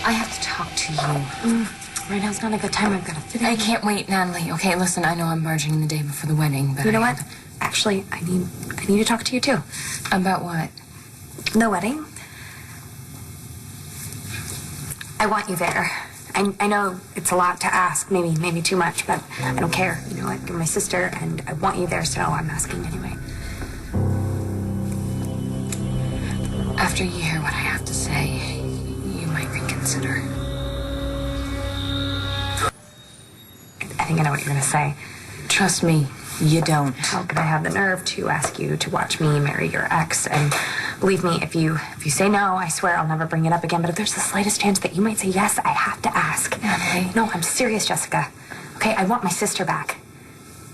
I have to talk to you. Right now's not a good time. I've got to fit in. I can't wait, Natalie. Okay, listen, I know I'm barging in the day before the wedding, but You know what? Actually, I need to talk to you too. About what? The wedding. I want you there. I know it's a lot to ask, maybe too much, but I don't care. You know what? You're my sister, and I want you there, so I'm asking anyway. After you hear what I have to say, you might reconsider. I think I know what you're going to say. Trust me, you don't. How could I have the nerve to ask you to watch me marry your ex? And believe me, if you say no, I swear I'll never bring it up again. But if there's the slightest chance that you might say yes, I have to ask. Natalie. No, I'm serious, Jessica. Okay, I want my sister back.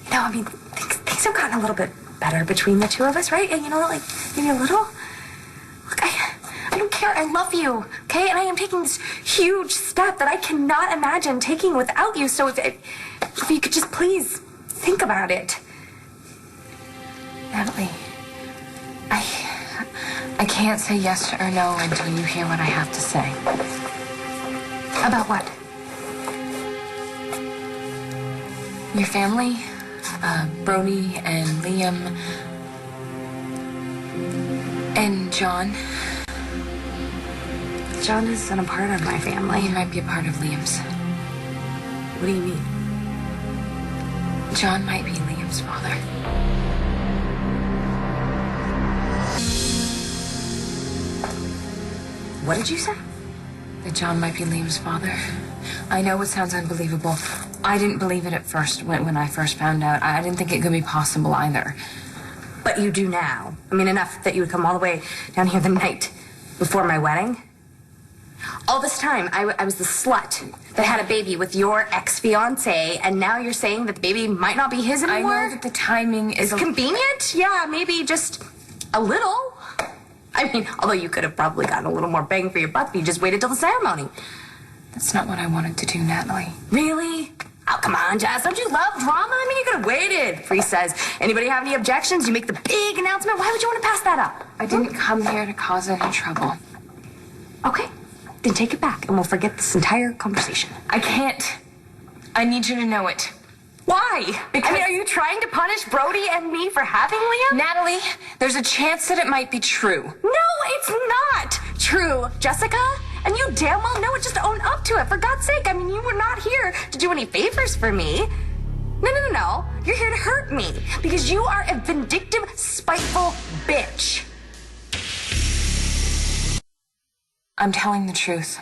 You know, I mean, things have gotten a little bit better between the two of us, right? And you know, like, maybe a little. Look, I don't care. I love you, okay? And I am taking this huge step that I cannot imagine taking without you. So if you could just please think about it. Natalie, I can't say yes or no until you hear what I have to say. About what? Your family, Brody and Liam, and John. John isn't a part of my family. He might be a part of Liam's. What do you mean? John might be Liam's father. What did you say? That John might be Liam's father. I know it sounds unbelievable. I didn't believe it at first when I first found out. I didn't think it could be possible either. But you do now. I mean, enough that you would come all the way down here the night before my wedding. All this time, I was the slut that had a baby with your ex-fiancé, and now you're saying that the baby might not be his anymore? I know that the timing is convenient? Yeah, maybe just a little. I mean, although you could have probably gotten a little more bang for your buck if you just waited till the ceremony. That's not what I wanted to do, Natalie. Really? Oh, come on, Jess. Don't you love drama? I mean, you could have waited. Free says, anybody have any objections? You make the big announcement. Why would you want to pass that up? I didn't come here to cause any trouble. Okay. Then take it back, and we'll forget this entire conversation. I can't. I need you to know it. Why? Because... I mean, are you trying to punish Brody and me for having Liam? Natalie, there's a chance that it might be true. No, it's not true, Jessica. And you damn well know it. Just own up to it, for God's sake. I mean, you were not here to do any favors for me. No. You're here to hurt me because you are a vindictive, spiteful bitch. I'm telling the truth.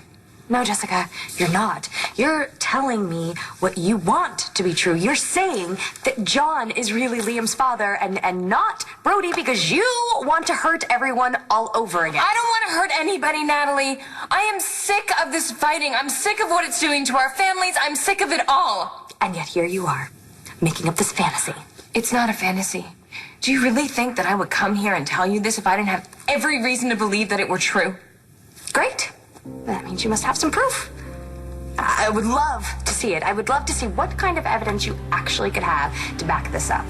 No, Jessica, you're not. You're telling me what you want to be true. You're saying that John is really Liam's father and not Brody because you want to hurt everyone all over again. I don't want to hurt anybody, Natalie. I am sick of this fighting. I'm sick of what it's doing to our families. I'm sick of it all. And yet here you are, making up this fantasy. It's not a fantasy. Do you really think that I would come here and tell you this if I didn't have every reason to believe that it were true? Great. That means you must have some proof. I would love to see it. I would love to see what kind of evidence you actually could have to back this up.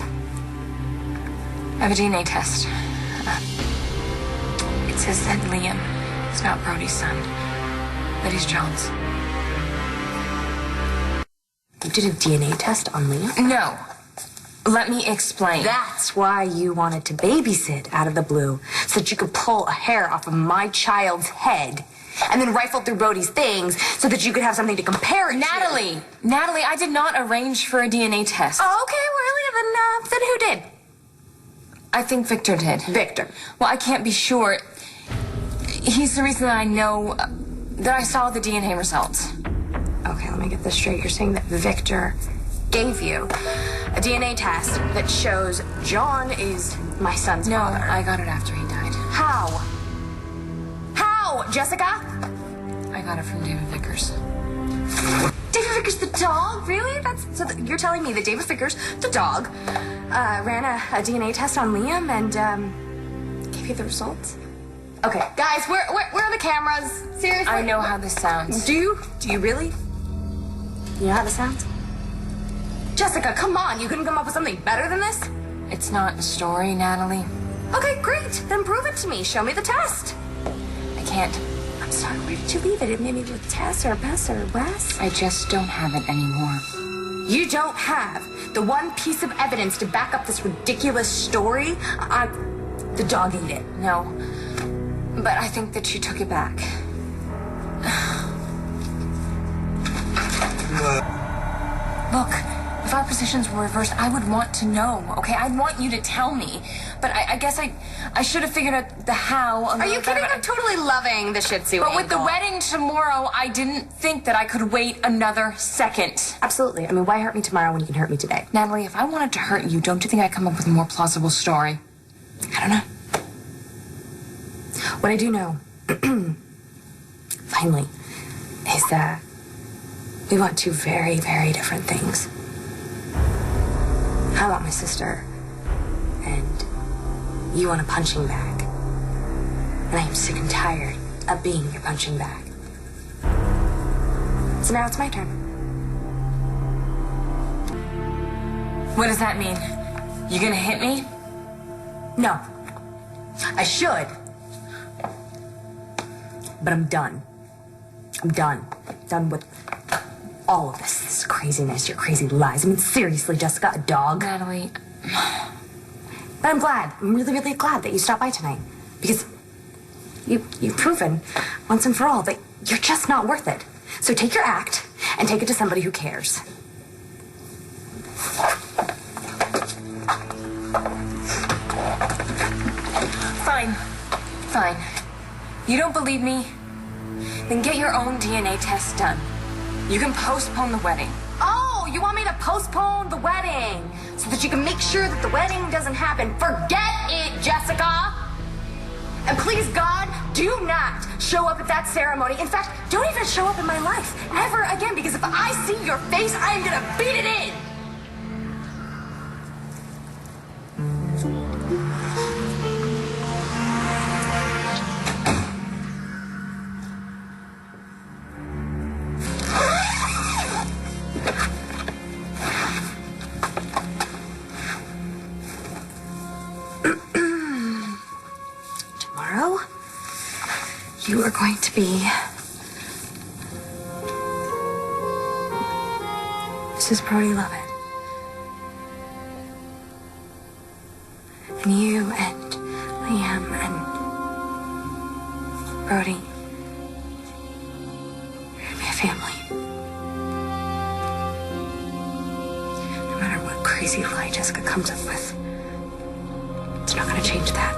I have a DNA test. It says that Liam is not Brody's son, that he's John's. You did a DNA test on Liam? No. Let me explain. That's why you wanted to babysit out of the blue, so that you could pull a hair off of my child's head and then rifle through Brody's things so that you could have something to compare it to. Natalie, I did not arrange for a DNA test. Oh, okay, really? Then who did? I think Victor did. Victor? Well, I can't be sure. He's the reason that I know that I saw the DNA results. Okay, let me get this straight. You're saying that Victor gave you a DNA test that shows John is my son's father. No, I got it after he died. How? Jessica? I got it from David Vickers. David Vickers, the dog? Really? You're telling me that David Vickers, the dog, ran a DNA test on Liam and gave you the results? Okay, guys, where are the cameras? Seriously? I know how this sounds. Do you? Do you really? You know how this sounds? Jessica, come on. You couldn't come up with something better than this? It's not a story, Natalie. Okay, great. Then prove it to me. Show me the test. I can't. I'm sorry. Where did you leave it? Maybe with Tess or Bess or Wes? I just don't have it anymore. You don't have the one piece of evidence to back up this ridiculous story? The dog ate it. No. But I think that she took it back. Look, if our positions were reversed, I would want to know, okay? I'd want you to tell me. But I guess I should have figured out the how. Are you kidding? I'm totally loving the Shih Tzu But with the angle. wedding tomorrow, I didn't think that I could wait another second. Absolutely. I mean, why hurt me tomorrow when you can hurt me today? Natalie, if I wanted to hurt you, don't you think I'd come up with a more plausible story? I don't know. What I do know, finally, is that we want two very, very different things. I want my sister, and you want a punching bag. And I am sick and tired of being your punching bag. So now it's my turn. What does that mean? You gonna hit me? No. I should. But I'm done. I'm done. Done with all of this craziness, your crazy lies. I mean, seriously, Jessica, a dog? Natalie. But I'm glad. I'm really, really glad that you stopped by tonight. Because you've proven once and for all that you're just not worth it. So take your act and take it to somebody who cares. Fine. Fine. You don't believe me? Then get your own DNA test done. You can postpone the wedding. Oh, you want me to postpone the wedding so that you can make sure that the wedding doesn't happen? Forget it, Jessica. And please, God, do not show up at that ceremony. In fact, don't even show up in my life ever again, because if I see your face, I am gonna beat it in. Tomorrow, you are going to be Mrs. Brody Lovett. And you and Liam and Brody, you're gonna be a family. No matter what crazy lie Jessica comes up with, it's not gonna change that.